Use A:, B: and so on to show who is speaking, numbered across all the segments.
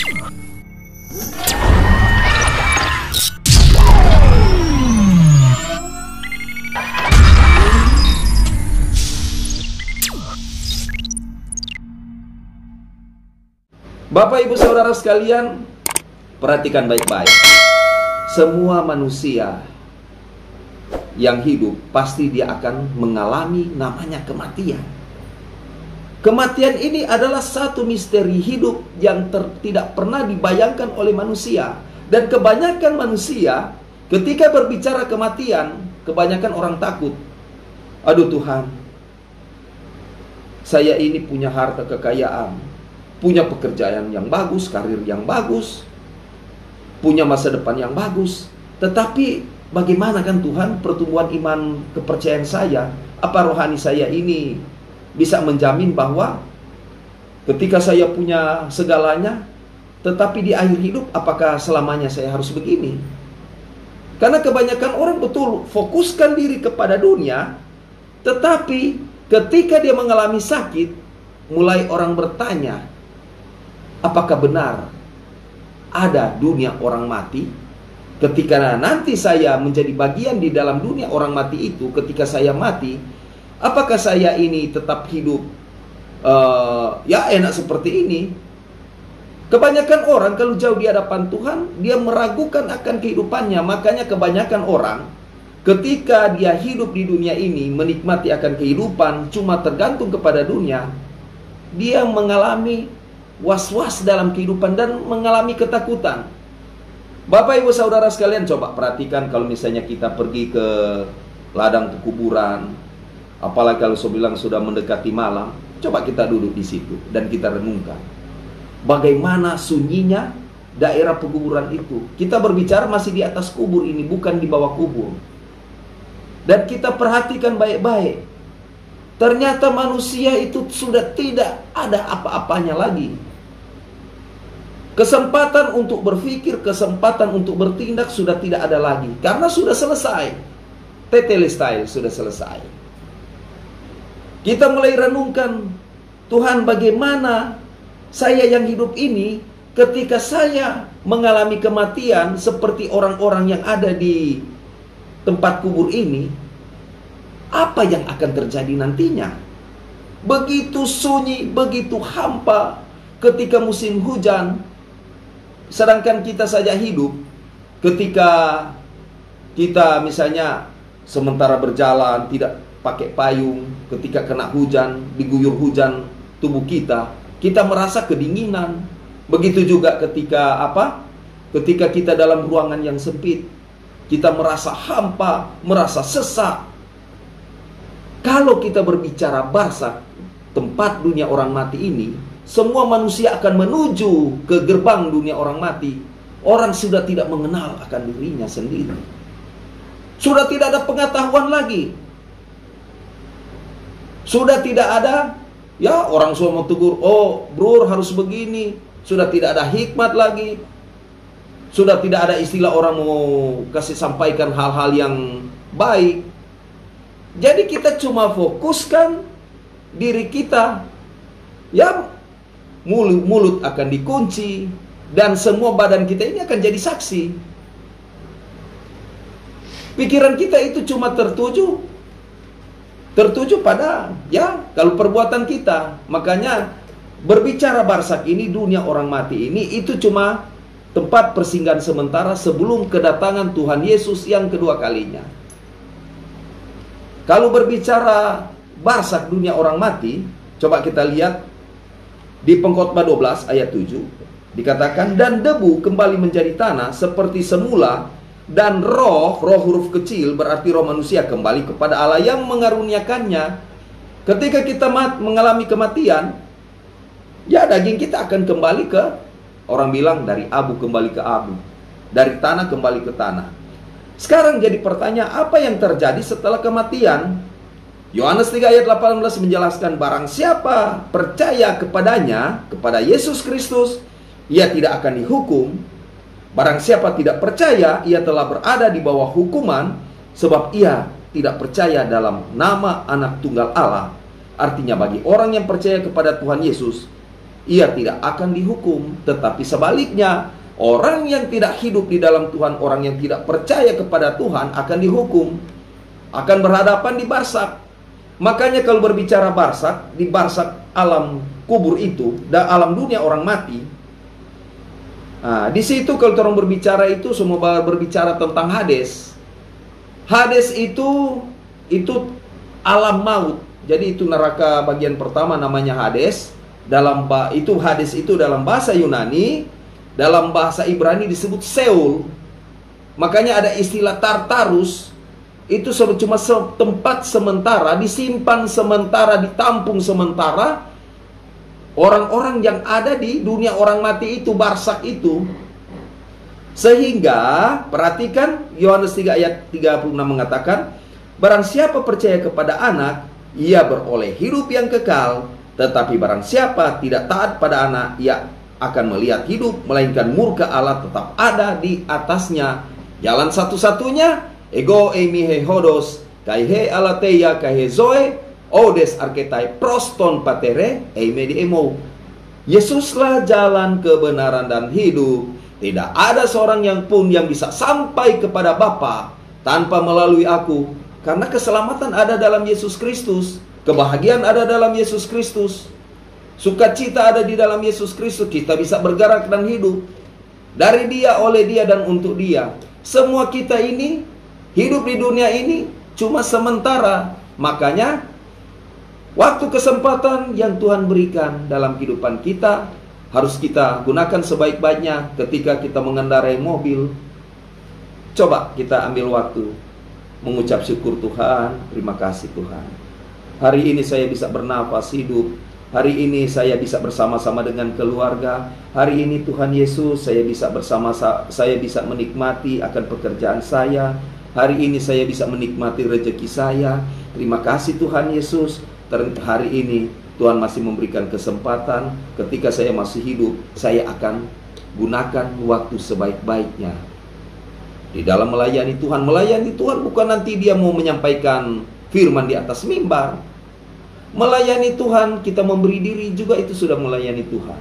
A: Bapak, Ibu, Saudara sekalian, perhatikan baik-baik. Semua manusia yang hidup pasti dia akan mengalami namanya kematian. Kematian ini adalah satu misteri hidup yang tidak pernah dibayangkan oleh manusia. Dan kebanyakan manusia ketika berbicara kematian, kebanyakan orang takut. Aduh Tuhan, saya ini punya harta kekayaan, punya pekerjaan yang bagus, karir yang bagus, punya masa depan yang bagus. Tetapi bagaimana kan Tuhan pertumbuhan iman kepercayaan saya? Apa rohani saya ini bisa menjamin bahwa ketika saya punya segalanya, tetapi di akhir hidup apakah selamanya saya harus begini? Karena kebanyakan orang betul fokuskan diri kepada dunia, tetapi ketika dia mengalami sakit, mulai orang bertanya, apakah benar ada dunia orang mati? Ketika nanti saya menjadi bagian di dalam dunia orang mati itu, ketika saya mati, apakah saya ini tetap hidup ya enak seperti ini? Kebanyakan orang kalau jauh di hadapan Tuhan, dia meragukan akan kehidupannya. Makanya kebanyakan orang ketika dia hidup di dunia ini, menikmati akan kehidupan, cuma tergantung kepada dunia, dia mengalami was-was dalam kehidupan dan mengalami ketakutan. Bapak, Ibu, Saudara sekalian, coba perhatikan kalau misalnya kita pergi ke ladang kuburan, apalagi kalau saya bilang sudah mendekati malam, coba kita duduk di situ dan kita renungkan bagaimana sunyinya daerah pekuburan itu. Kita berbicara masih di atas kubur ini, bukan di bawah kubur. Dan kita perhatikan baik-baik, ternyata manusia itu sudah tidak ada apa-apanya lagi. Kesempatan untuk berpikir, kesempatan untuk bertindak sudah tidak ada lagi. Karena sudah selesai. Tetelestai sudah selesai. Kita mulai renungkan, Tuhan, bagaimana saya yang hidup ini ketika saya mengalami kematian seperti orang-orang yang ada di tempat kubur ini, apa yang akan terjadi nantinya? Begitu sunyi, begitu hampa ketika musim hujan. Sedangkan kita saja hidup, ketika kita misalnya sementara berjalan tidak pakai payung, ketika kena hujan, diguyur hujan tubuh kita, kita merasa kedinginan. Begitu juga ketika ketika kita dalam ruangan yang sempit, kita merasa hampa, merasa sesak. Kalau kita berbicara barzakh, tempat dunia orang mati ini, semua manusia akan menuju ke gerbang dunia orang mati. Orang sudah tidak mengenal akan dirinya sendiri. Sudah tidak ada pengetahuan lagi. Sudah tidak ada, ya orang semua mau tegur, oh bro harus begini. Sudah tidak ada hikmat lagi. Sudah tidak ada istilah orang mau kasih sampaikan hal-hal yang baik. Jadi kita cuma fokuskan diri kita. Ya, mulut akan dikunci, dan semua badan kita ini akan jadi saksi. Pikiran kita itu cuma tertuju pada, ya, kalau perbuatan kita. Makanya berbicara barzakh ini, dunia orang mati ini, itu cuma tempat persinggahan sementara sebelum kedatangan Tuhan Yesus yang kedua kalinya. Kalau berbicara barzakh dunia orang mati, coba kita lihat di Pengkhotbah 12 ayat 7, dikatakan, dan debu kembali menjadi tanah seperti semula, dan roh huruf kecil berarti roh manusia kembali kepada Allah yang mengaruniakannya. Ketika kita mengalami kematian, ya daging kita akan kembali ke, orang bilang dari abu kembali ke abu, dari tanah kembali ke tanah. Sekarang jadi pertanyaan, apa yang terjadi setelah kematian? Yohanes 3 ayat 18 menjelaskan, barang siapa percaya kepadanya, kepada Yesus Kristus, ia tidak akan dihukum. Barang siapa tidak percaya, ia telah berada di bawah hukuman, sebab ia tidak percaya dalam nama Anak Tunggal Allah. Artinya bagi orang yang percaya kepada Tuhan Yesus, ia tidak akan dihukum. Tetapi sebaliknya, orang yang tidak hidup di dalam Tuhan, orang yang tidak percaya kepada Tuhan akan dihukum, akan berhadapan di barsak. Makanya kalau berbicara barsak, di barsak alam kubur itu, dan alam dunia orang mati, nah, di situ kalau orang berbicara itu semua berbicara tentang Hades. Hades itu alam maut. Jadi itu neraka bagian pertama namanya Hades. Hades itu dalam bahasa Yunani, dalam bahasa Ibrani disebut Seul. Makanya ada istilah Tartarus. Itu cuma tempat sementara, disimpan sementara, ditampung sementara orang-orang yang ada di dunia orang mati itu, barsak itu. Sehingga perhatikan Yohanes 3 ayat 36 mengatakan, barang siapa percaya kepada anak, ia beroleh hidup yang kekal. Tetapi barang siapa tidak taat pada anak, ia akan melihat hidup, melainkan murka Allah tetap ada di atasnya. Jalan satu-satunya, ego eimi he hodos, kai he alateia kai he zoe, odes arketai proston patere, eime di emo. Yesuslah jalan kebenaran dan hidup. Tidak ada seorang yang pun yang bisa sampai kepada Bapa tanpa melalui aku. Karena keselamatan ada dalam Yesus Kristus, kebahagiaan ada dalam Yesus Kristus, sukacita ada di dalam Yesus Kristus. Kita bisa bergerak dan hidup dari Dia, oleh Dia, dan untuk Dia. Semua kita ini hidup di dunia ini cuma sementara. Makanya waktu kesempatan yang Tuhan berikan dalam kehidupan kita harus kita gunakan sebaik-baiknya. Ketika kita mengendarai mobil, coba kita ambil waktu mengucap syukur Tuhan, terima kasih Tuhan. Hari ini saya bisa bernafas hidup. Hari ini saya bisa bersama-sama dengan keluarga. Hari ini Tuhan Yesus, saya bisa menikmati akan pekerjaan saya. Hari ini saya bisa menikmati rezeki saya. Terima kasih Tuhan Yesus. Hari ini Tuhan masih memberikan kesempatan. Ketika saya masih hidup, saya akan gunakan waktu sebaik-baiknya di dalam melayani Tuhan. Melayani Tuhan bukan nanti dia mau menyampaikan firman di atas mimbar. Melayani Tuhan, kita memberi diri juga itu sudah melayani Tuhan.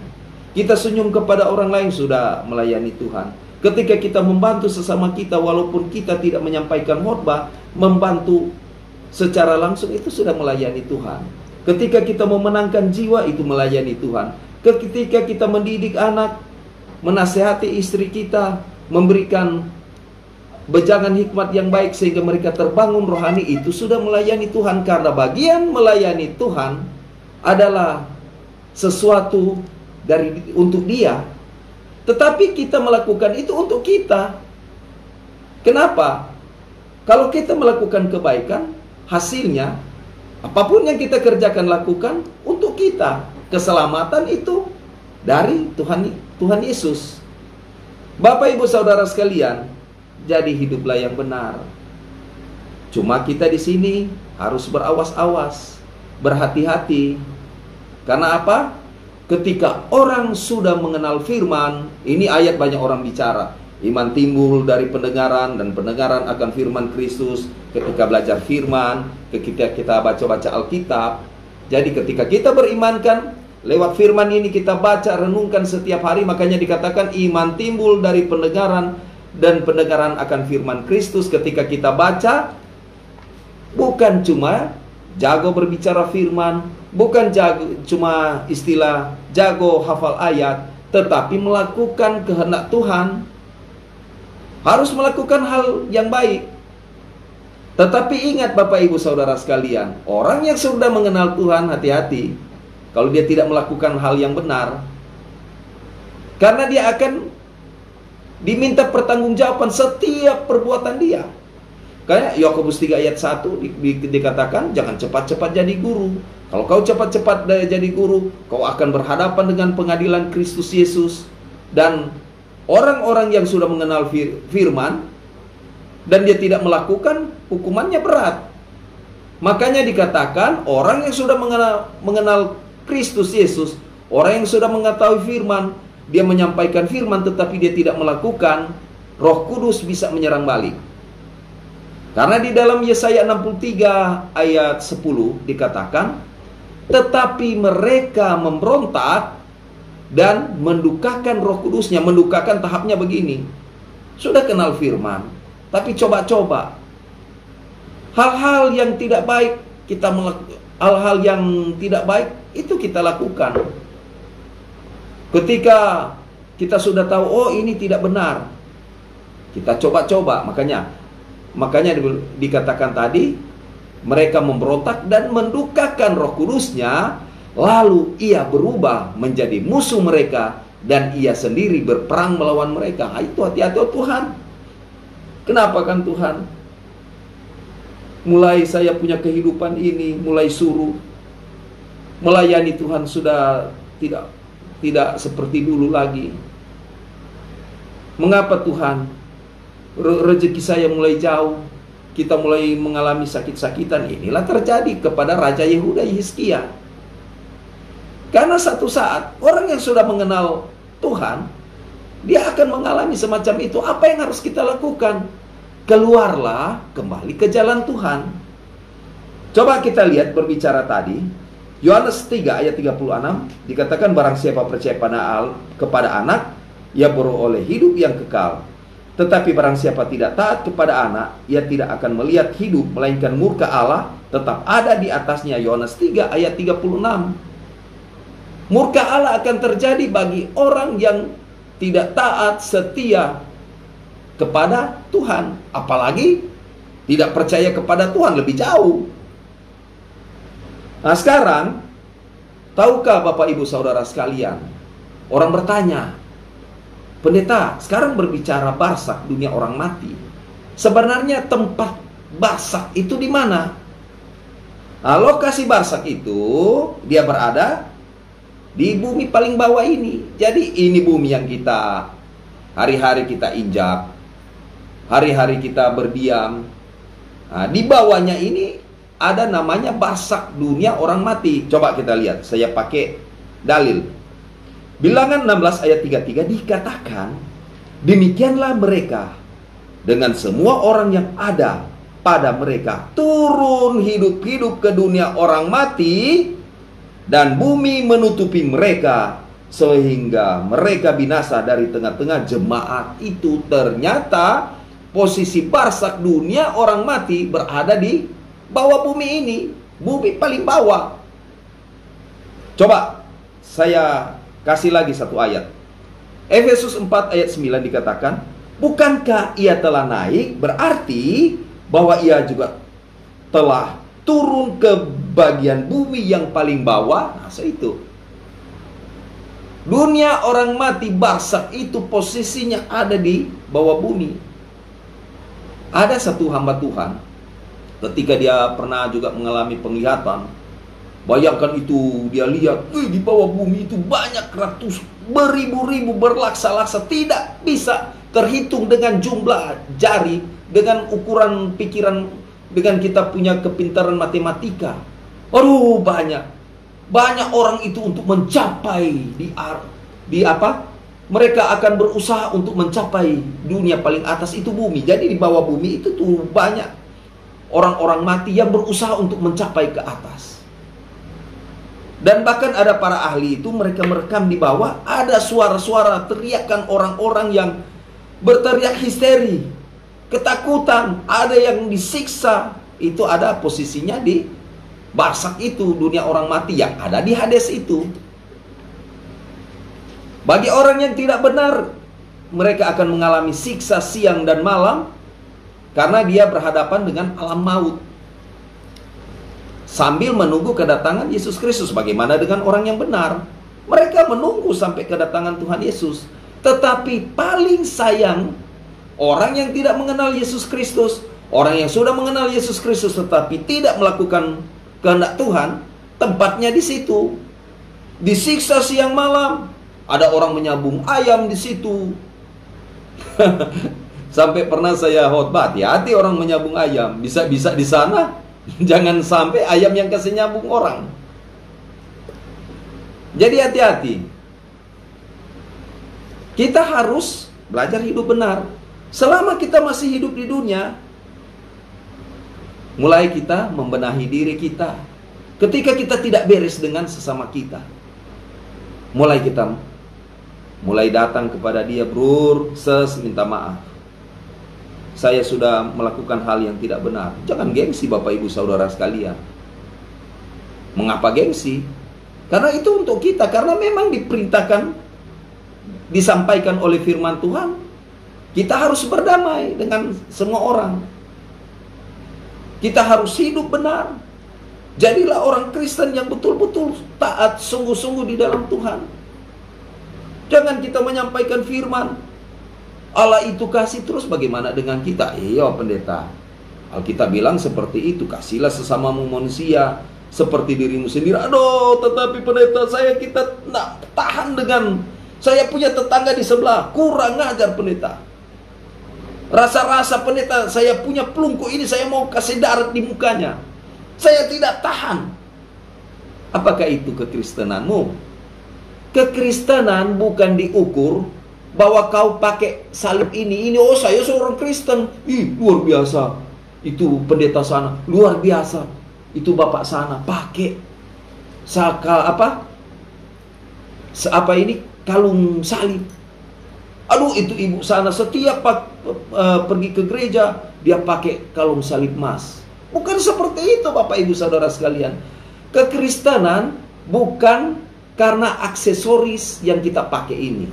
A: Kita senyum kepada orang lain sudah melayani Tuhan. Ketika kita membantu sesama kita, walaupun kita tidak menyampaikan khotbah, membantu secara langsung itu sudah melayani Tuhan. Ketika kita memenangkan jiwa, itu melayani Tuhan. Ketika kita mendidik anak, menasehati istri kita, memberikan bejangan hikmat yang baik sehingga mereka terbangun rohani, itu sudah melayani Tuhan. Karena bagian melayani Tuhan adalah sesuatu untuk Dia, tetapi kita melakukan itu untuk kita. Kenapa? Kalau kita melakukan kebaikan, hasilnya apapun yang kita kerjakan lakukan untuk kita. Keselamatan itu dari Tuhan Yesus. Bapak Ibu Saudara sekalian, jadi hiduplah yang benar. Cuma kita di sini harus berawas-awas, berhati-hati. Karena apa? Ketika orang sudah mengenal firman, ini ayat banyak orang bicara. Iman timbul dari pendengaran, dan pendengaran akan firman Kristus. Ketika belajar firman, ketika kita baca-baca Alkitab. Jadi ketika kita berimankan, lewat firman ini kita baca, renungkan setiap hari. Makanya dikatakan iman timbul dari pendengaran, dan pendengaran akan firman Kristus. Ketika kita baca, bukan cuma jago berbicara firman, bukan cuma istilah jago hafal ayat, tetapi melakukan kehendak Tuhan. Harus melakukan hal yang baik. Tetapi ingat Bapak Ibu Saudara sekalian, orang yang sudah mengenal Tuhan, hati-hati kalau dia tidak melakukan hal yang benar. Karena dia akan diminta pertanggungjawaban setiap perbuatan dia. Kayak Yakobus 3 ayat 1 dikatakan, jangan cepat-cepat jadi guru. Kalau kau cepat-cepat jadi guru, kau akan berhadapan dengan pengadilan Kristus Yesus. Dan orang-orang yang sudah mengenal firman dan dia tidak melakukan, hukumannya berat. Makanya dikatakan orang yang sudah mengenal Kristus Yesus, orang yang sudah mengetahui firman, dia menyampaikan firman tetapi dia tidak melakukan, Roh Kudus bisa menyerang balik. Karena di dalam Yesaya 63 ayat 10 dikatakan, tetapi mereka memberontak dan mendukakan Roh Kudusnya. Mendukakan tahapnya begini. Sudah kenal firman, tapi coba-coba hal-hal yang tidak baik hal-hal yang tidak baik itu kita lakukan. Ketika kita sudah tahu, oh ini tidak benar, kita coba-coba. Makanya dikatakan tadi, mereka memberontak dan mendukakan Roh Kudusnya, lalu ia berubah menjadi musuh mereka, dan ia sendiri berperang melawan mereka. Itu hati-hati, oh Tuhan. Kenapa kan Tuhan? Mulai saya punya kehidupan ini, mulai suruh melayani Tuhan sudah tidak seperti dulu lagi. Mengapa Tuhan? Rezeki saya mulai jauh, kita mulai mengalami sakit-sakitan. Inilah terjadi kepada Raja Yehuda Yehezkiel. Karena satu saat orang yang sudah mengenal Tuhan, dia akan mengalami semacam itu. Apa yang harus kita lakukan? Keluarlah kembali ke jalan Tuhan. Coba kita lihat berbicara tadi, Yohanes 3 ayat 36, dikatakan barang siapa percaya kepada anak, ia beroleh hidup yang kekal. Tetapi barang siapa tidak taat kepada anak, ia tidak akan melihat hidup, melainkan murka Allah tetap ada di atasnya. Yohanes 3 ayat 36. Murka Allah akan terjadi bagi orang yang tidak taat setia kepada Tuhan, apalagi tidak percaya kepada Tuhan, lebih jauh. Nah sekarang, tahukah Bapak Ibu Saudara sekalian, orang bertanya, pendeta sekarang berbicara barsak, dunia orang mati. Sebenarnya tempat barsak itu di mana? Nah, lokasi barsak itu dia berada di bumi paling bawah ini. Jadi ini bumi yang kita hari-hari kita injak, hari-hari kita berdiam. Nah, di bawahnya ini ada namanya barsak, dunia orang mati. Coba kita lihat, saya pakai dalil. Bilangan 16 ayat 33 dikatakan, demikianlah mereka dengan semua orang yang ada pada mereka turun hidup-hidup ke dunia orang mati, dan bumi menutupi mereka sehingga mereka binasa dari tengah-tengah jemaat itu. Ternyata posisi barsak dunia orang mati berada di bawah bumi ini, bumi paling bawah. Coba saya kasih lagi satu ayat. Efesus 4 ayat 9 dikatakan, bukankah ia telah naik, berarti bahwa ia juga telah turun ke bagian bumi yang paling bawah. Nah, itu dunia orang mati barsak itu posisinya ada di bawah bumi. Ada satu hamba Tuhan, ketika dia pernah juga mengalami penglihatan, bayangkan itu, dia lihat di bawah bumi itu banyak ratus, beribu-ribu, berlaksa-laksa, tidak bisa terhitung dengan jumlah jari, dengan ukuran pikiran, dengan kita punya kepintaran matematika. Aduh, banyak orang itu untuk mencapai di apa? Mereka akan berusaha untuk mencapai dunia paling atas, itu bumi. Jadi di bawah bumi itu tuh banyak orang-orang mati yang berusaha untuk mencapai ke atas. Dan bahkan ada para ahli itu, mereka merekam di bawah ada suara-suara teriakan orang-orang yang berteriak histeri, ketakutan, ada yang disiksa. Itu ada posisinya di barsak itu, dunia orang mati yang ada di Hades itu. Bagi orang yang tidak benar, mereka akan mengalami siksa siang dan malam, karena dia berhadapan dengan alam maut, sambil menunggu kedatangan Yesus Kristus. Bagaimana dengan orang yang benar? Mereka menunggu sampai kedatangan Tuhan Yesus. Tetapi paling sayang, orang yang tidak mengenal Yesus Kristus, orang yang sudah mengenal Yesus Kristus tetapi tidak melakukan kehendak Tuhan, tempatnya di situ, disiksa siang malam. Ada orang menyambung ayam di situ. Sampai pernah saya khotbah, hati-hati orang menyambung ayam, bisa-bisa di sana jangan sampai ayam yang kasih nyambung orang. Jadi hati-hati. Kita harus belajar hidup benar. Selama kita masih hidup di dunia, mulai kita membenahi diri kita. Ketika kita tidak beres dengan sesama kita, mulai kita Mulai datang kepada dia, "Brur, minta maaf. Saya sudah melakukan hal yang tidak benar." Jangan gengsi Bapak Ibu Saudara sekalian. Mengapa gengsi? Karena itu untuk kita, karena memang diperintahkan, disampaikan oleh firman Tuhan, kita harus berdamai dengan semua orang. Kita harus hidup benar. Jadilah orang Kristen yang betul-betul taat sungguh-sungguh di dalam Tuhan. Jangan kita menyampaikan firman, Allah itu kasih, terus bagaimana dengan kita? Iya pendeta, Alkitab bilang seperti itu, kasihlah sesamamu manusia seperti dirimu sendiri. Aduh, tetapi pendeta, kita nak tahan dengan, saya punya tetangga di sebelah, kurang ajar pendeta. Rasa-rasa pendeta, saya punya pelungku ini, saya mau kasih darat di mukanya. Saya tidak tahan. Apakah itu kekristenanmu? Kekristenan bukan diukur bahwa kau pakai salib ini, oh saya seorang Kristen. Ih, luar biasa. Itu pendeta sana, luar biasa. Itu bapak sana pakai kalung salib. Aduh, itu ibu sana setiap pergi ke gereja dia pakai kalung salib emas. Bukan seperti itu Bapak Ibu Saudara sekalian. Kekristenan bukan karena aksesoris yang kita pakai ini.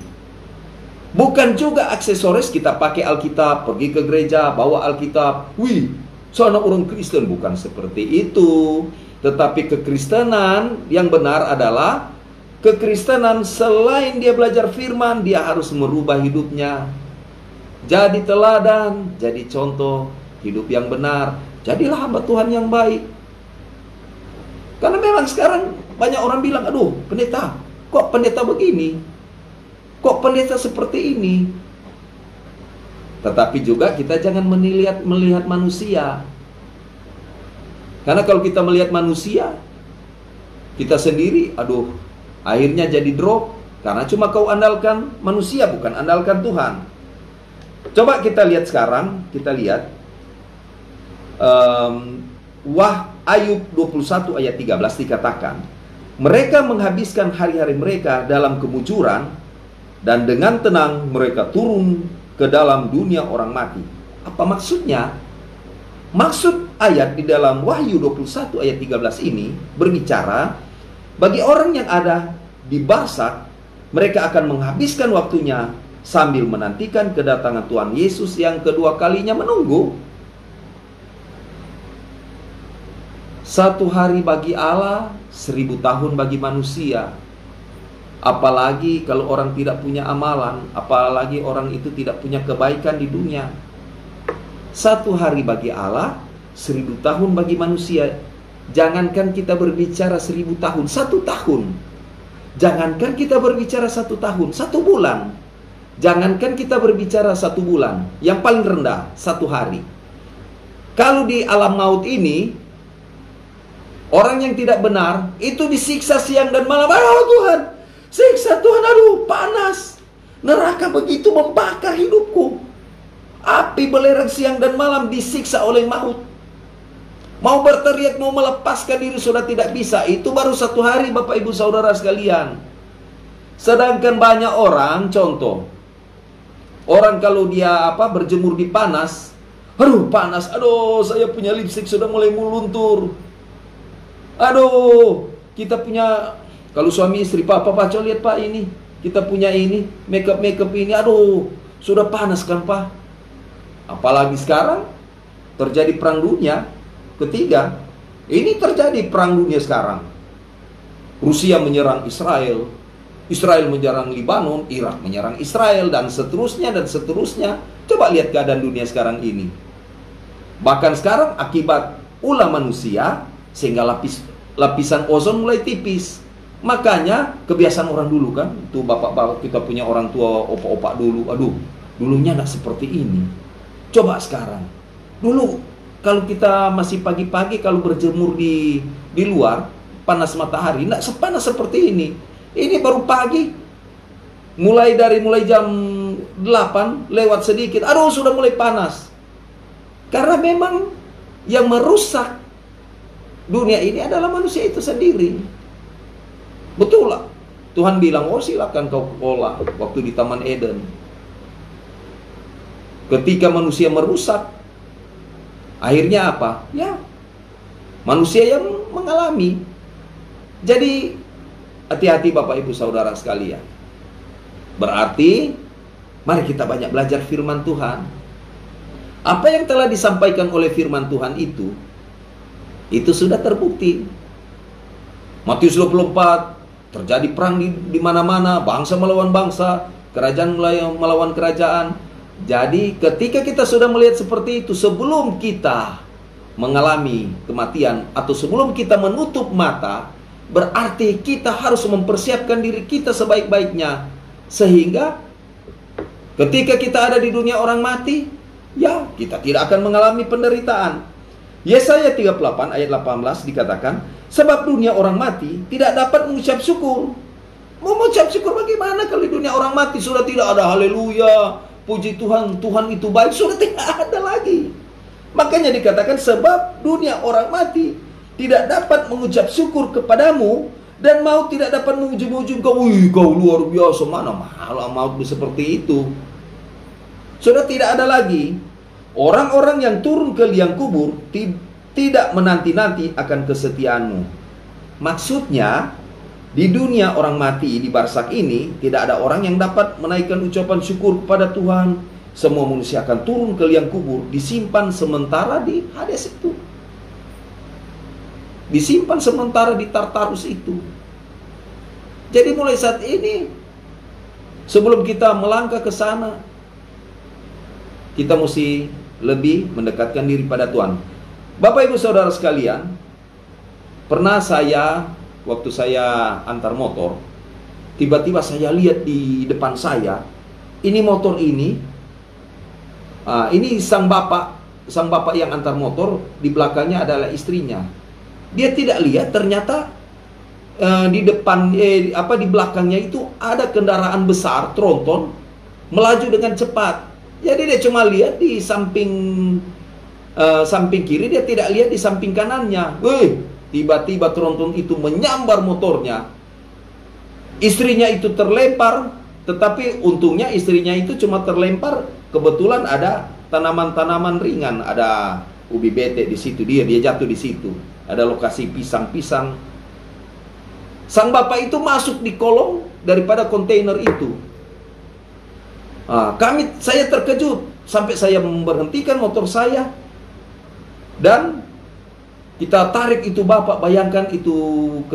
A: Bukan juga aksesoris kita pakai Alkitab, pergi ke gereja, bawa Alkitab. Wih, sana orang Kristen. Bukan seperti itu. Tetapi kekristenan yang benar adalah kekristenan selain dia belajar firman, dia harus merubah hidupnya. Jadi teladan, jadi contoh hidup yang benar. Jadilah hamba Tuhan yang baik. Karena memang sekarang banyak orang bilang, aduh pendeta, kok pendeta begini? Kok pendeta seperti ini? Tetapi juga kita jangan melihat manusia. Karena kalau kita melihat manusia, kita sendiri, aduh, akhirnya jadi drop. Karena cuma kau andalkan manusia, bukan andalkan Tuhan. Coba kita lihat sekarang, kita lihat Ayub 21 ayat 13 dikatakan, mereka menghabiskan hari-hari mereka dalam kemujuran, dan dengan tenang mereka turun ke dalam dunia orang mati. Apa maksudnya? Maksud ayat di dalam Wahyu 21 ayat 13 ini berbicara, bagi orang yang ada di Barsak, mereka akan menghabiskan waktunya sambil menantikan kedatangan Tuhan Yesus yang kedua kalinya menunggu. 1 hari bagi Allah, 1000 tahun bagi manusia. Apalagi kalau orang tidak punya amalan, apalagi orang itu tidak punya kebaikan di dunia. 1 hari bagi Allah, 1000 tahun bagi manusia. Jangankan kita berbicara 1000 tahun, 1 tahun. Jangankan kita berbicara 1 tahun, 1 bulan. Jangankan kita berbicara 1 bulan, yang paling rendah 1 hari. Kalau di alam maut ini, orang yang tidak benar itu disiksa siang dan malam. Aduh Tuhan, siksa Tuhan, aduh panas. Neraka begitu membakar hidupku. Api belerang siang dan malam, disiksa oleh maut. Mau berteriak, mau melepaskan diri sudah tidak bisa. Itu baru 1 hari Bapak Ibu Saudara sekalian. Sedangkan banyak orang, contoh, orang kalau dia berjemur di panas, aduh panas, aduh saya punya lipstik sudah mulai meluntur. Aduh, kita punya, kalau suami istri, Pak coba lihat Pak ini, kita punya ini, makeup ini, aduh, sudah panas kan Pak. Apalagi sekarang terjadi perang dunia ketiga. Ini terjadi perang dunia sekarang. Rusia menyerang Israel, Israel menyerang Lebanon, Irak menyerang Israel, dan seterusnya dan seterusnya. Coba lihat keadaan dunia sekarang ini. Bahkan sekarang akibat ulah manusia, sehingga lapisan ozon mulai tipis. Makanya kebiasaan orang dulu kan, tuh bapak-bapak kita punya orang tua, opa-opa dulu, aduh, dulunya nggak seperti ini. Coba sekarang. Dulu kalau kita masih pagi-pagi kalau berjemur di luar, panas matahari, nggak sepanas seperti ini. Ini baru pagi. Mulai jam 8 lewat sedikit, aduh sudah mulai panas. Karena memang yang merusak dunia ini adalah manusia itu sendiri. Betul lah. Tuhan bilang, oh silakan kau olah waktu di Taman Eden. Ketika manusia merusak, akhirnya apa? Ya, manusia yang mengalami. Jadi hati-hati Bapak Ibu Saudara sekalian. Berarti mari kita banyak belajar firman Tuhan. Apa yang telah disampaikan oleh firman Tuhan itu sudah terbukti. Matius 24, terjadi perang di mana-mana, bangsa melawan bangsa, kerajaan melawan kerajaan. Jadi ketika kita sudah melihat seperti itu, sebelum kita mengalami kematian atau sebelum kita menutup mata, berarti kita harus mempersiapkan diri kita sebaik-baiknya. Sehingga ketika kita ada di dunia orang mati, ya kita tidak akan mengalami penderitaan. Yesaya 38 ayat 18 dikatakan, sebab dunia orang mati tidak dapat mengucap syukur. Mau mengucap syukur bagaimana kalau di dunia orang mati sudah tidak ada haleluya, puji Tuhan, Tuhan itu baik, sudah tidak ada lagi. Makanya dikatakan sebab dunia orang mati tidak dapat mengucap syukur kepadamu, dan maut tidak dapat memuji-muji engkau. Wih, kau luar biasa, mana malah maut seperti itu. Sudah tidak ada lagi. Orang-orang yang turun ke liang kubur tidak menanti-nanti akan kesetiaanmu. Maksudnya, di dunia orang mati, di barsak ini, tidak ada orang yang dapat menaikkan ucapan syukur kepada Tuhan. Semua manusia akan turun ke liang kubur, disimpan sementara di Hades itu. Disimpan sementara di Tartarus itu. Jadi mulai saat ini, sebelum kita melangkah ke sana, kita mesti lebih mendekatkan diri pada Tuhan. Bapak Ibu Saudara sekalian, pernah waktu saya antar motor, tiba-tiba saya lihat di depan saya, ini motor ini sang bapak yang antar motor, di belakangnya adalah istrinya. Dia tidak lihat ternyata di belakangnya itu ada kendaraan besar tronton melaju dengan cepat. Jadi dia cuma lihat di samping kiri, dia tidak lihat di samping kanannya. Tiba-tiba tronton itu menyambar motornya. Istrinya itu terlempar, tetapi untungnya istrinya itu cuma terlempar, kebetulan ada tanaman-tanaman ringan, ada ubi bete di situ, dia jatuh di situ. Ada lokasi pisang-pisang. Sang bapak itu masuk di kolong daripada kontainer itu. Saya terkejut sampai saya memberhentikan motor saya dan kita tarik itu bapak. Bayangkan itu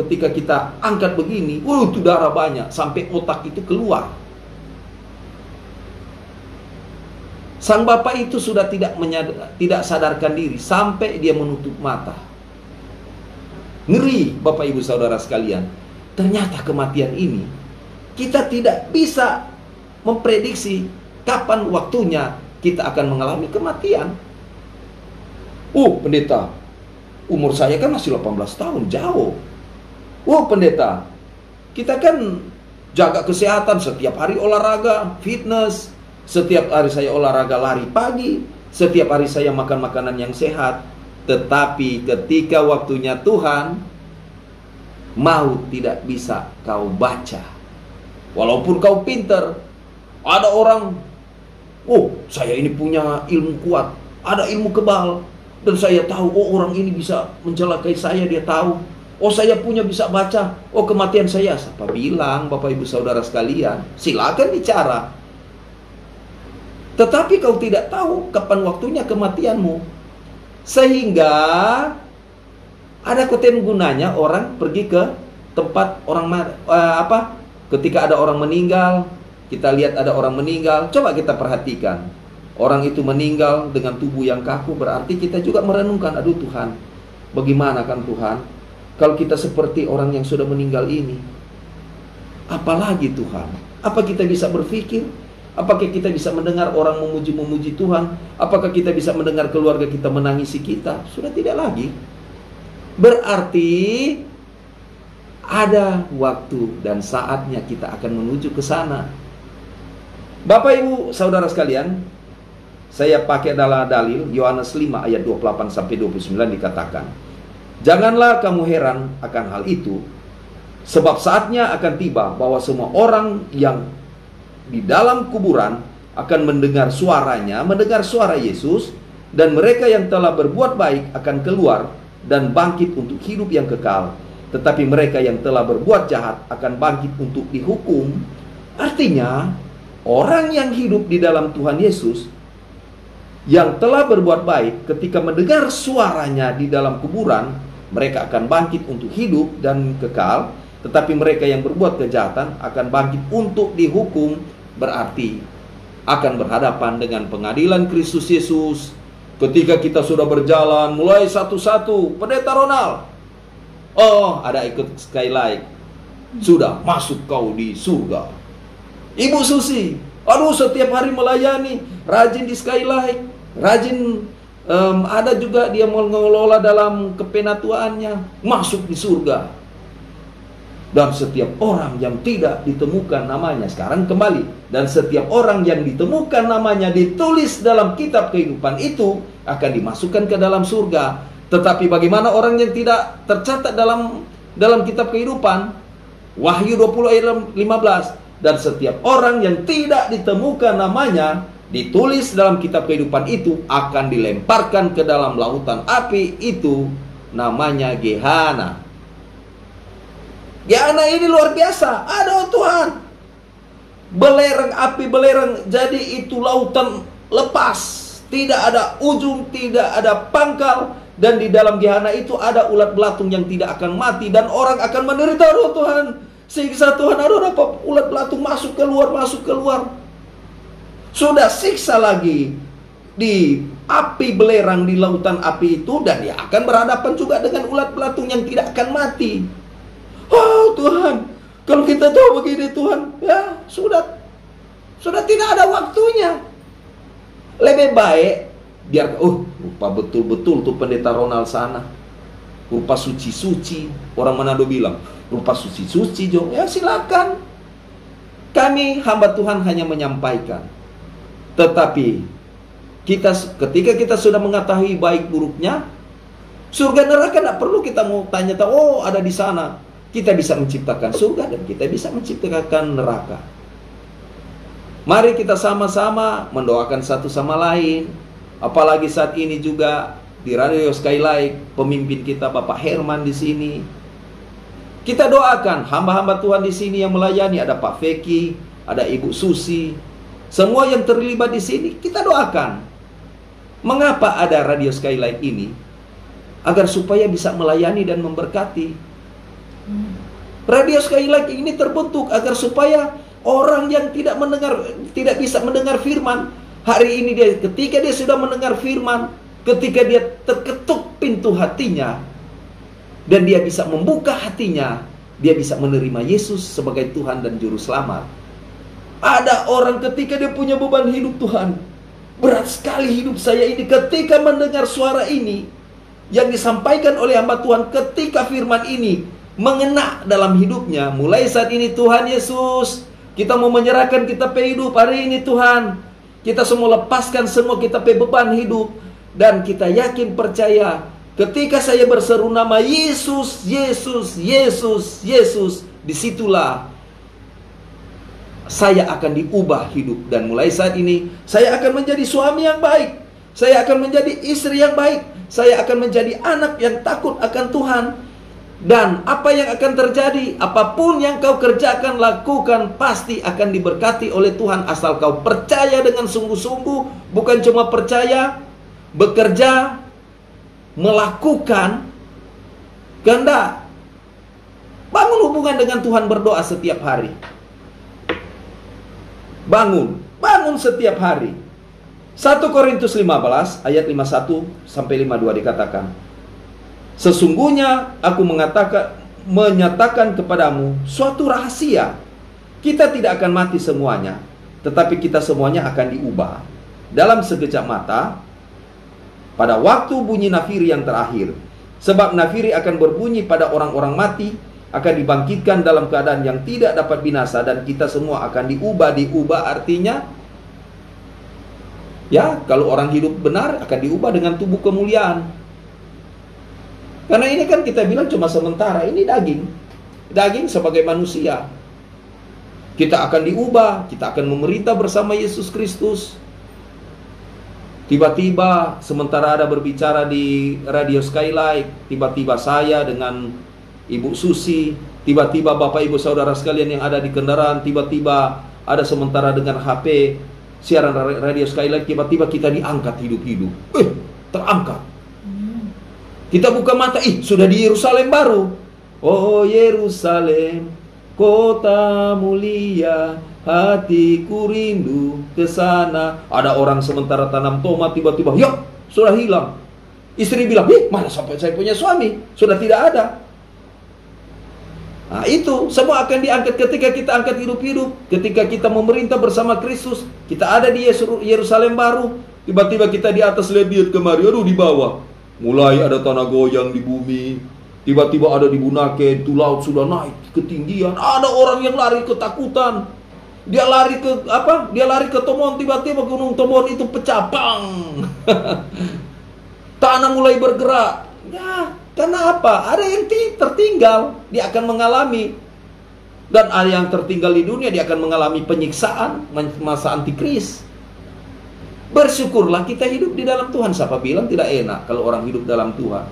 A: ketika kita angkat begini, itu darah banyak sampai otak itu keluar. Sang bapak itu sudah tidak sadarkan diri sampai dia menutup mata. Ngeri Bapak Ibu Saudara sekalian. Ternyata kematian ini kita tidak bisa memprediksi kapan waktunya kita akan mengalami kematian. Pendeta, umur saya kan masih 18 tahun, jauh. Pendeta, kita kan jaga kesehatan, setiap hari olahraga, fitness, setiap hari saya olahraga lari pagi, setiap hari saya makan makanan yang sehat. Tetapi ketika waktunya Tuhan, maut tidak bisa kau baca. Walaupun kau pintar, ada orang, saya ini punya ilmu kuat, ada ilmu kebal, dan saya tahu, orang ini bisa mencelakai saya, dia tahu. Saya punya bisa baca, kematian saya. Siapa bilang, Bapak Ibu Saudara sekalian, silakan bicara. Tetapi kau tidak tahu kapan waktunya kematianmu. Sehingga ada konten gunanya orang pergi ke tempat ketika ada orang meninggal, kita lihat ada orang meninggal, coba kita perhatikan. Orang itu meninggal dengan tubuh yang kaku, berarti kita juga merenungkan, aduh Tuhan, bagaimana kan Tuhan, kalau kita seperti orang yang sudah meninggal ini, apalagi Tuhan? Apa kita bisa berpikir? Apakah kita bisa mendengar orang memuji-memuji Tuhan? Apakah kita bisa mendengar keluarga kita menangisi kita? Sudah tidak lagi. Berarti ada waktu dan saatnya kita akan menuju ke sana. Bapak Ibu Saudara sekalian, saya pakai adalah dalil Yohanes 5 ayat 28 sampai 29 dikatakan, janganlah kamu heran akan hal itu, Sebab saatnya akan tiba bahwa semua orang yang di dalam kuburan akan mendengar suaranya, mendengar suara Yesus, dan mereka yang telah berbuat baik akan keluar dan bangkit untuk hidup yang kekal. Tetapi mereka yang telah berbuat jahat akan bangkit untuk dihukum. Artinya, orang yang hidup di dalam Tuhan Yesus, yang telah berbuat baik, ketika mendengar suaranya di dalam kuburan, mereka akan bangkit untuk hidup dan kekal. Tetapi mereka yang berbuat kejahatan akan bangkit untuk dihukum. Berarti akan berhadapan dengan pengadilan Kristus Yesus. Ketika kita sudah berjalan mulai satu-satu, Pendeta Ronald, oh ada ikut Skylight, sudah masuk kau di surga. Ibu Susi, aduh setiap hari melayani, rajin di Skylight, rajin, ada juga dia mengelola dalam kepenatuannya, masuk di surga. Dan setiap orang yang tidak ditemukan namanya, sekarang kembali, dan setiap orang yang ditemukan namanya ditulis dalam kitab kehidupan itu akan dimasukkan ke dalam surga. Tetapi bagaimana orang yang tidak tercatat dalam kitab kehidupan? Wahyu 20 ayat 15. Dan setiap orang yang tidak ditemukan namanya ditulis dalam kitab kehidupan itu akan dilemparkan ke dalam lautan api, itu namanya Gehenna. Gehenna ini luar biasa. Aduh Tuhan, belerang api, belerang. Jadi itu lautan lepas, tidak ada ujung, tidak ada pangkal. Dan di dalam Gehenna itu ada ulat belatung yang tidak akan mati, dan orang akan menderita. Aduh Tuhan, siksa Tuhan. Aduh, apa ulat belatung masuk keluar, masuk keluar. Sudah siksa lagi di api belerang di lautan api itu, dan dia akan berhadapan juga dengan ulat belatung yang tidak akan mati. Oh Tuhan, kalau kita tahu begini Tuhan, ya sudah tidak ada waktunya. Lebih baik biar, rupa betul-betul tuh Pendeta Ronald sana, rupa suci-suci. Orang Manado bilang rupa suci-suci Jo. Ya silakan. Kami hamba Tuhan hanya menyampaikan. Tetapi ketika kita sudah mengetahui baik buruknya, surga neraka tidak perlu kita mau tanya, oh ada di sana. Kita bisa menciptakan surga dan kita bisa menciptakan neraka. Mari kita sama-sama mendoakan satu sama lain. Apalagi saat ini juga di Radio Skylight, pemimpin kita Bapak Herman di sini. Kita doakan hamba-hamba Tuhan di sini yang melayani, ada Pak Feki, ada Ibu Susi, semua yang terlibat di sini, kita doakan. Mengapa ada Radio Skylight ini? Agar supaya bisa melayani dan memberkati. Radio Skylight ini terbentuk agar supaya orang yang tidak bisa mendengar firman, hari ini ketika dia sudah mendengar firman, ketika dia terketuk pintu hatinya dan dia bisa membuka hatinya, dia bisa menerima Yesus sebagai Tuhan dan Juru Selamat. Ada orang ketika dia punya beban hidup, Tuhan, berat sekali hidup saya ini, ketika mendengar suara ini yang disampaikan oleh hamba Tuhan, ketika firman ini mengena dalam hidupnya, mulai saat ini Tuhan Yesus, kita mau menyerahkan kita hidup hari ini Tuhan. Kita semua lepaskan semua kita beban hidup, dan kita yakin percaya ketika saya berseru nama Yesus, Yesus, Yesus, Yesus, disitulah saya akan diubah hidup. Dan mulai saat ini saya akan menjadi suami yang baik, saya akan menjadi istri yang baik, saya akan menjadi anak yang takut akan Tuhan. Dan apa yang akan terjadi, apapun yang kau kerjakan, lakukan, pasti akan diberkati oleh Tuhan, asal kau percaya dengan sungguh-sungguh. Bukan cuma percaya, bekerja, melakukan kehendak. Bangun hubungan dengan Tuhan, berdoa setiap hari. Bangun setiap hari. 1 Korintus 15 ayat 51 sampai 52 dikatakan, sesungguhnya aku menyatakan kepadamu suatu rahasia. Kita tidak akan mati semuanya, tetapi kita semuanya akan diubah dalam sekejap mata, pada waktu bunyi nafiri yang terakhir. Sebab nafiri akan berbunyi pada orang-orang mati, akan dibangkitkan dalam keadaan yang tidak dapat binasa, dan kita semua akan diubah. Diubah artinya, ya, kalau orang hidup benar akan diubah dengan tubuh kemuliaan. Karena ini kan kita bilang cuma sementara, ini daging. daging sebagai manusia. Kita akan diubah, kita akan memerintah bersama Yesus Kristus. Tiba-tiba sementara ada berbicara di radio Skylight, tiba-tiba saya dengan Ibu Susi, tiba-tiba Bapak Ibu Saudara sekalian yang ada di kendaraan, tiba-tiba ada sementara dengan HP siaran radio Skylight, tiba-tiba kita diangkat hidup-hidup. Terangkat. Kita buka mata, sudah di Yerusalem baru. Oh Yerusalem, kota mulia, hatiku rindu ke sana. Ada orang sementara tanam tomat, tiba-tiba, sudah hilang. Istri bilang, mana sampai saya punya suami? Sudah tidak ada. Nah itu semua akan diangkat ketika kita angkat hidup-hidup. Ketika kita memerintah bersama Kristus, kita ada di Yerusalem baru. Tiba-tiba kita di atas, lihat kemari, aduh di bawah mulai ada tanah goyang di bumi. Tiba-tiba ada di Bunaken, itu laut sudah naik ketinggian. Ada orang yang lari ketakutan. Dia lari ke Dia lari ke Tomon, tiba-tiba gunung Tomon itu pecah, bang. Tanah mulai bergerak. Ya, karena apa? Ada yang tertinggal, dia akan mengalami. Dan ada yang tertinggal di dunia, dia akan mengalami penyiksaan, masa antikris. Bersyukurlah kita hidup di dalam Tuhan. Siapa bilang tidak enak kalau orang hidup dalam Tuhan?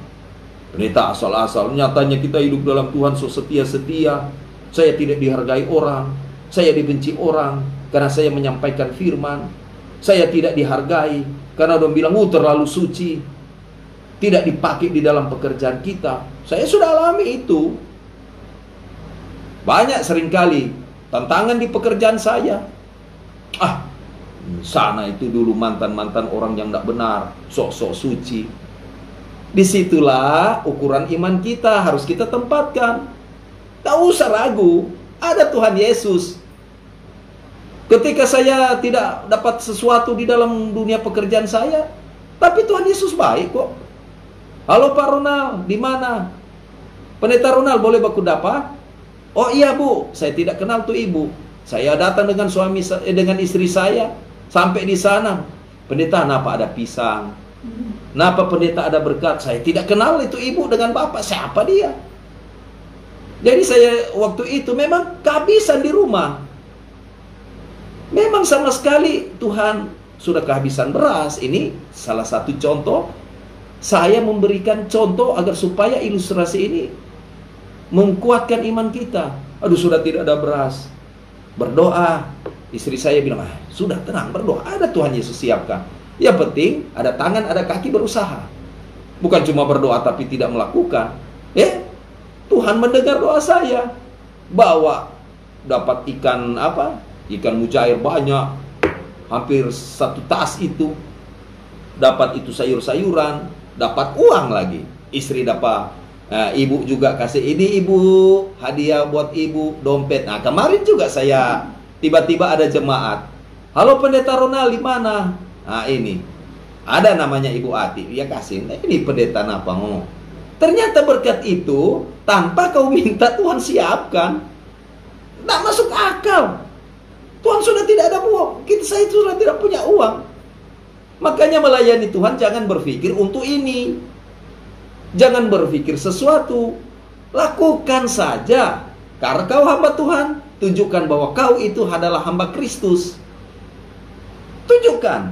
A: Pendeta asal-asal. Nyatanya kita hidup dalam Tuhan, so setia-setia. Saya tidak dihargai orang, saya dibenci orang karena saya menyampaikan firman. Saya tidak dihargai karena orang bilang, terlalu suci, tidak dipakai di dalam pekerjaan kita. Saya sudah alami itu. Banyak seringkali tantangan di pekerjaan saya. Sana itu dulu mantan-mantan orang yang tidak benar, sok-sok suci. Disitulah ukuran iman kita harus kita tempatkan. Tak usah ragu, ada Tuhan Yesus. Ketika saya tidak dapat sesuatu di dalam dunia pekerjaan saya, tapi Tuhan Yesus baik kok. Halo Pak Ronald, di mana? Pendeta Ronald, boleh baku dapat? Oh iya Bu, saya tidak kenal tuh ibu. Saya datang dengan dengan istri saya. Sampai di sana, pendeta, kenapa ada pisang? Kenapa pendeta ada berkat? Saya tidak kenal itu ibu dengan bapak. Siapa dia? Jadi saya waktu itu memang kehabisan di rumah. Memang sama sekali Tuhan sudah kehabisan beras. Ini salah satu contoh. Saya memberikan contoh agar supaya ilustrasi ini menguatkan iman kita. Aduh, sudah tidak ada beras. Berdoa. Istri saya bilang, sudah tenang, berdoa, ada Tuhan Yesus siapkan. Yang penting ada tangan, ada kaki, berusaha. Bukan cuma berdoa tapi tidak melakukan. Tuhan mendengar doa saya. Bawa dapat ikan mujair banyak, hampir 1 tas itu. Dapat itu sayur-sayuran, dapat uang lagi. Istri dapat, ibu juga kasih ini, ibu hadiah buat ibu, dompet. Nah kemarin juga saya tiba-tiba ada jemaat. Halo pendeta Ronald, di mana? Nah ini ada namanya Ibu Ati, dia kasih. Nah, ini pendeta Napang. Ternyata berkat itu tanpa kau minta Tuhan siapkan. Tidak masuk akal. Tuhan sudah tidak ada uang, saya sudah tidak punya uang. Makanya melayani Tuhan jangan berpikir untuk ini. Jangan berpikir sesuatu. Lakukan saja. Karena kau hamba Tuhan, tunjukkan bahwa kau itu adalah hamba Kristus. Tunjukkan.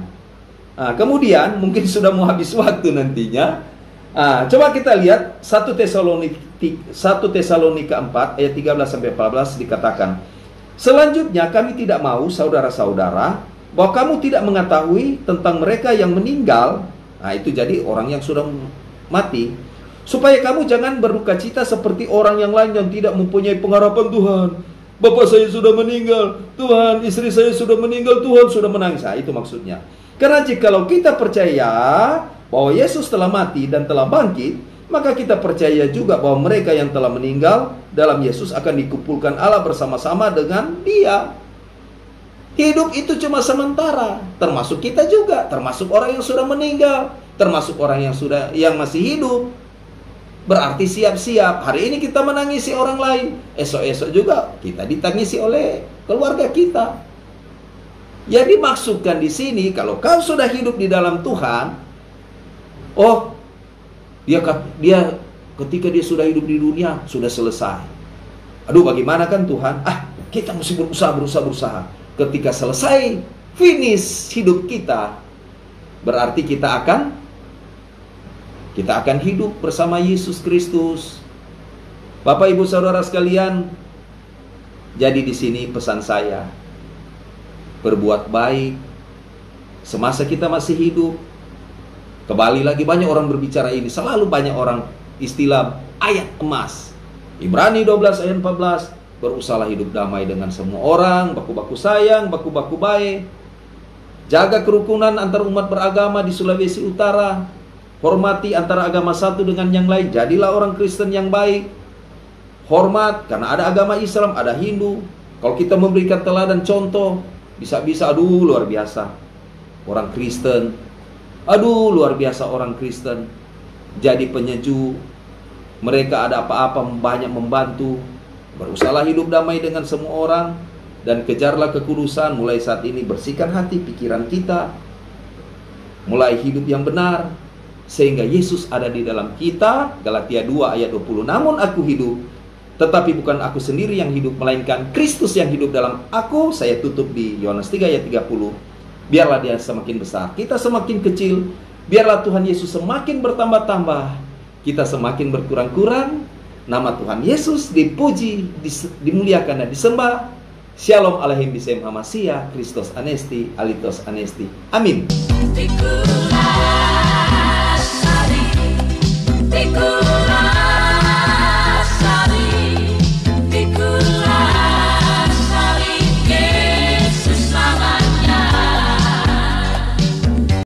A: Nah, kemudian mungkin sudah mau habis waktu nantinya. Coba kita lihat 1 Tesalonika 4 ayat 13-14 dikatakan. Selanjutnya kami tidak mau saudara-saudara bahwa kamu tidak mengetahui tentang mereka yang meninggal. Nah itu jadi orang yang sudah mati. Supaya kamu jangan berduka cita seperti orang yang lain yang tidak mempunyai pengharapan. Tuhan, bapak saya sudah meninggal. Tuhan, istri saya sudah meninggal. Tuhan, sudah menangis. Nah, itu maksudnya. Karena jikalau kita percaya bahwa Yesus telah mati dan telah bangkit, maka kita percaya juga bahwa mereka yang telah meninggal dalam Yesus akan dikumpulkan Allah bersama-sama dengan Dia. Hidup itu cuma sementara, termasuk kita juga, termasuk orang yang sudah meninggal, termasuk orang yang masih hidup. Berarti siap-siap. Hari ini kita menangisi orang lain, esok-esok juga kita ditangisi oleh keluarga kita. Jadi dimaksudkan di sini, kalau kau sudah hidup di dalam Tuhan, dia ketika dia sudah hidup di dunia sudah selesai. Aduh, bagaimana kan Tuhan? Kita mesti berusaha. Ketika selesai, finish hidup kita, berarti kita akan hidup bersama Yesus Kristus. Bapak Ibu Saudara sekalian, jadi di sini pesan saya, berbuat baik semasa kita masih hidup. Kembali lagi, banyak orang berbicara ini, selalu banyak orang istilah ayat emas. Ibrani 12 ayat 14, berusahalah hidup damai dengan semua orang, baku-baku sayang, baku-baku baik, jaga kerukunan antar umat beragama di Sulawesi Utara, hormati antara agama satu dengan yang lain, jadilah orang Kristen yang baik. Hormat, karena ada agama Islam, ada Hindu. Kalau kita memberikan teladan contoh, bisa-bisa, aduh luar biasa orang Kristen, aduh luar biasa orang Kristen, jadi penyejuk. Mereka ada apa-apa banyak membantu. Berusahalah hidup damai dengan semua orang, dan kejarlah kekudusan. Mulai saat ini bersihkan hati, pikiran kita, mulai hidup yang benar, sehingga Yesus ada di dalam kita. Galatia 2 ayat 20. Namun aku hidup, tetapi bukan aku sendiri yang hidup, melainkan Kristus yang hidup dalam aku. Saya tutup di Yohanes 3 ayat 30. Biarlah dia semakin besar, kita semakin kecil. Biarlah Tuhan Yesus semakin bertambah-tambah, kita semakin berkurang-kurang. Nama Tuhan Yesus dipuji, dimuliakan dan disembah. Shalom Aleichem Bisem Hamasia, Kristus Anesti, Alitos Anesti. Amin.